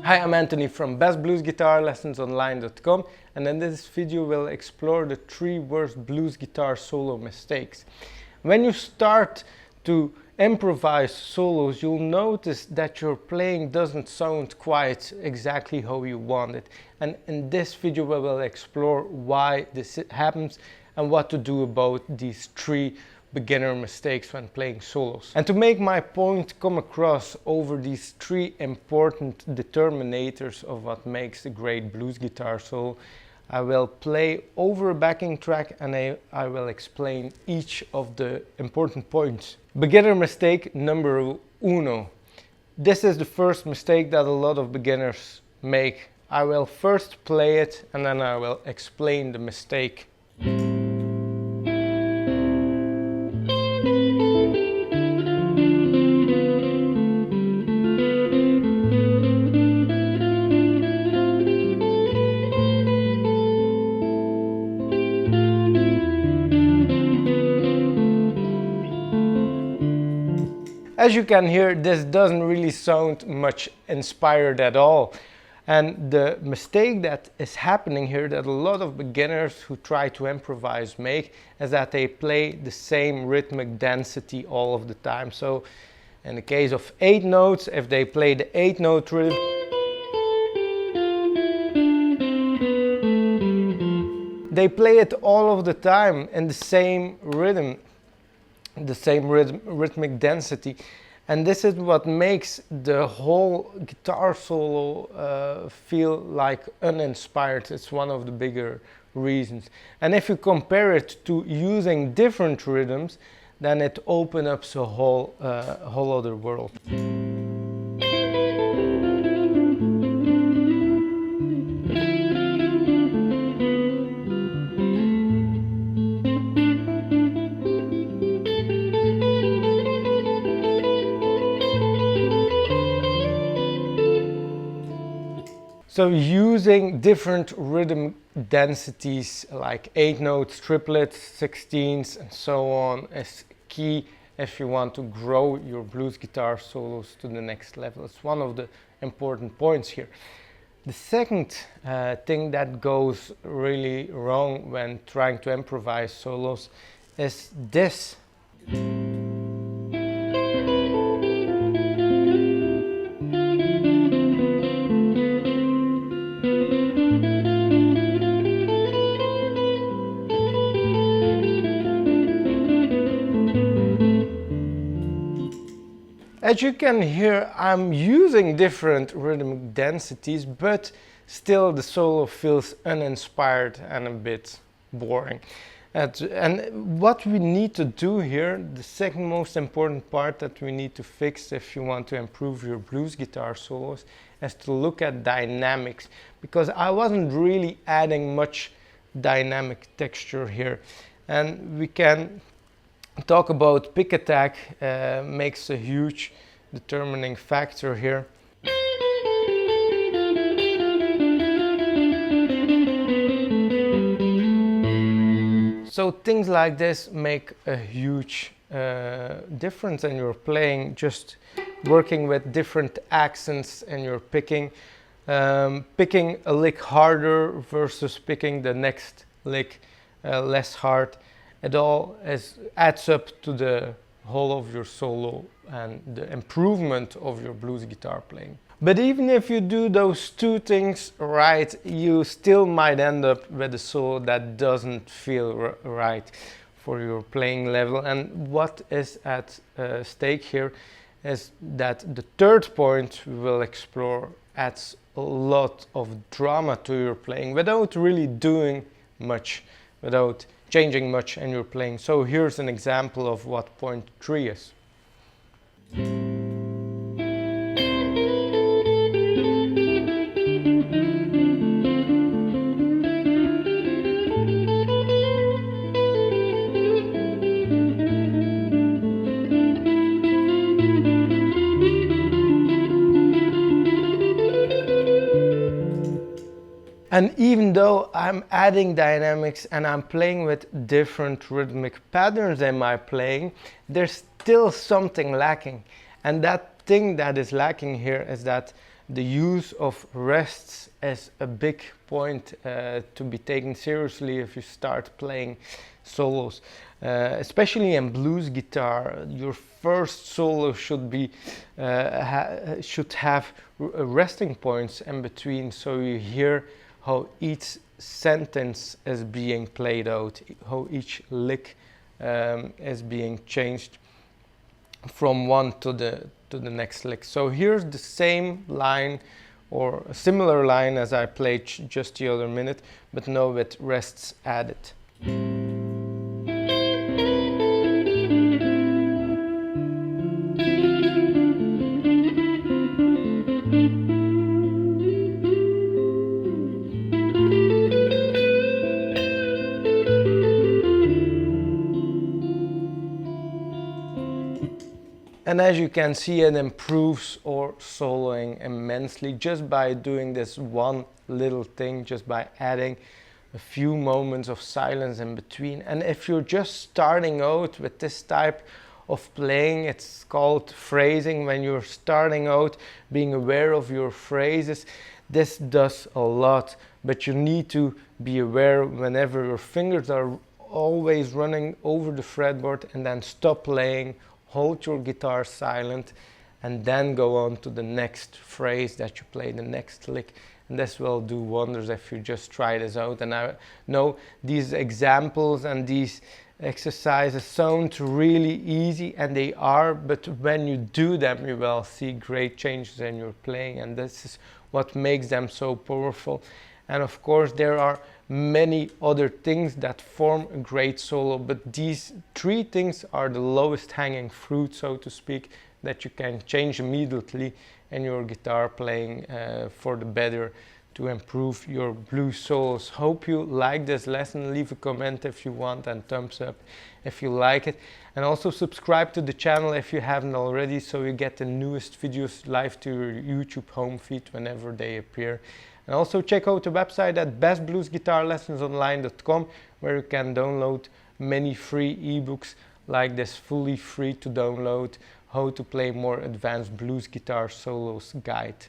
Hi, I'm Anthony from bestbluesguitarlessonsonline.com, and in this video we'll explore the 3 worst blues guitar solo mistakes. When you start to improvise solos, you'll notice that your playing doesn't sound quite exactly how you want it. And in this video we will explore why this happens and what to do about these 3 beginner mistakes when playing solos. And to make my point come across over these 3 important determinators of what makes a great blues guitar solo, I will play over a backing track and I will explain each of the important points. Beginner mistake number uno. This is the first mistake that a lot of beginners make. I will first play it and then I will explain the mistake. As you can hear, this doesn't really sound much inspired at all. And the mistake that is happening here that a lot of beginners who try to improvise make is that they play the same rhythmic density all of the time. So in the case of 8 notes, if they play the 8-note rhythm, they play it all of the time in the same rhythm, the same rhythmic density, and this is what makes the whole guitar solo feel like uninspired. It's one of the bigger reasons. And if you compare it to using different rhythms, then it opens up a whole other world. So using different rhythm densities like 8 notes, triplets, 16ths and so on is key if you want to grow your blues guitar solos to the next level. It's one of the important points here. The second thing that goes really wrong when trying to improvise solos is this. As you can hear, I'm using different rhythmic densities, but still the solo feels uninspired and a bit boring. And what we need to do here, the second most important part that we need to fix if you want to improve your blues guitar solos, is to look at dynamics, because I wasn't really adding much dynamic texture here. And we can talk about pick attack, makes a huge determining factor here. So things like this make a huge difference in your playing, just working with different accents in your picking, picking a lick harder versus picking the next lick less hard. It all adds up to the whole of your solo and the improvement of your blues guitar playing. But even if you do those 2 things right, you still might end up with a solo that doesn't feel right for your playing level. And what is at stake here is that the third point we will explore adds a lot of drama to your playing without really doing much, without changing much in your playing. So here's an example of what point 3 is. And even though I'm adding dynamics and I'm playing with different rhythmic patterns in my playing, there's still something lacking. And that thing that is lacking here is that the use of rests is a big point to be taken seriously if you start playing solos. Especially in blues guitar, your first solo should be should have resting points in between, so you hear how each sentence is being played out, how each lick is being changed from one to the next lick. So here's the same line or a similar line as I played just the other minute, but now with rests added. And as you can see, it improves our soloing immensely just by doing this one little thing, just by adding a few moments of silence in between. And if you're just starting out with this type of playing, it's called phrasing. When you're starting out, being aware of your phrases, this does a lot, but you need to be aware whenever your fingers are always running over the fretboard, and then stop playing, hold your guitar silent, and then go on to the next phrase that you play, the next lick. And this will do wonders if you just try this out. And I know these examples and these exercises sound really easy, and they are, but when you do them, you will see great changes in your playing, and this is what makes them so powerful. And of course, there are many other things that form a great solo, but these three things are the lowest hanging fruit, so to speak, that you can change immediately in your guitar playing for the better to improve your blues solos. Hope you like this lesson. Leave a comment if you want, and thumbs up if you like it, and also subscribe to the channel if you haven't already, so you get the newest videos live to your YouTube home feed whenever they appear. And also check out the website at bestbluesguitarlessonsonline.com, where you can download many free ebooks like this fully free to download How to Play More Advanced Blues Guitar Solos guide.